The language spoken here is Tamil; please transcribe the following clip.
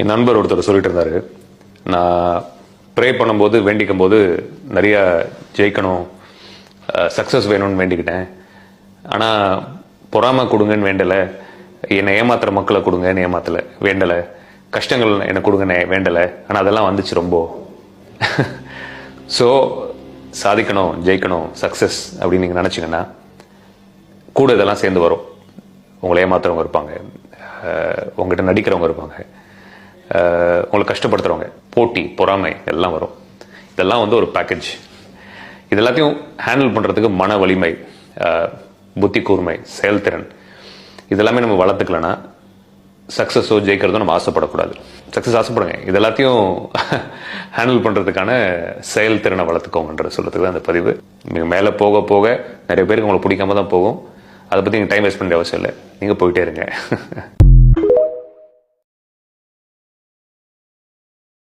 என் நண்பர் ஒருத்தர் சொல்லிட்டு இருந்தாரு, நான் ப்ரே பண்ணும்போது வேண்டிக்கும் போது நிறைய ஜெயிக்கணும், சக்ஸஸ் வேணும்னு வேண்டிக்கிட்டேன். ஆனால் பொறாமை கொடுங்கன்னு வேண்டலை, என்னை ஏமாத்துற மக்களை கொடுங்கன்னு ஏமாத்தலை, வேண்டலை, கஷ்டங்கள் என்னை கொடுங்கன்னு வேண்டலை. ஆனால் அதெல்லாம் வந்துச்சு ரொம்ப. ஸோ சாதிக்கணும், ஜெயிக்கணும், சக்ஸஸ் அப்படின்னு நீங்கள் நினச்சிங்கன்னா கூட இதெல்லாம் சேர்ந்து வரும். உங்களை ஏமாத்துறவங்க இருப்பாங்க, உங்கள்கிட்ட நடிக்கிறவங்க இருப்பாங்க, உங்களை கஷ்டப்படுத்துறவங்க, போட்டி, பொறாமை எல்லாம் வரும். இதெல்லாம் வந்து ஒரு பேக்கேஜ். இது எல்லாத்தையும் ஹேண்டில் பண்ணுறதுக்கு மன வலிமை, புத்தி கூர்மை, செயல்திறன் இதெல்லாமே நம்ம வளர்த்துக்கலன்னா சக்ஸஸோ ஜெயிக்கிறதோ நம்ம ஆசைப்படக்கூடாது. சக்ஸஸ் ஆசைப்படுங்க, இது எல்லாத்தையும் ஹேண்டில் பண்ணுறதுக்கான செயல்திறனை வளர்த்துக்கோங்கன்றது சொல்கிறதுக்கு தான் அந்த பதிவு. நீங்கள் மேலே போக போக நிறைய பேருக்கு உங்களை பிடிக்காம தான் போகும். அதை பற்றி நீங்கள் டைம் வேஸ்ட் பண்ண அவசியம் இல்லை, நீங்கள் போயிட்டே இருங்க.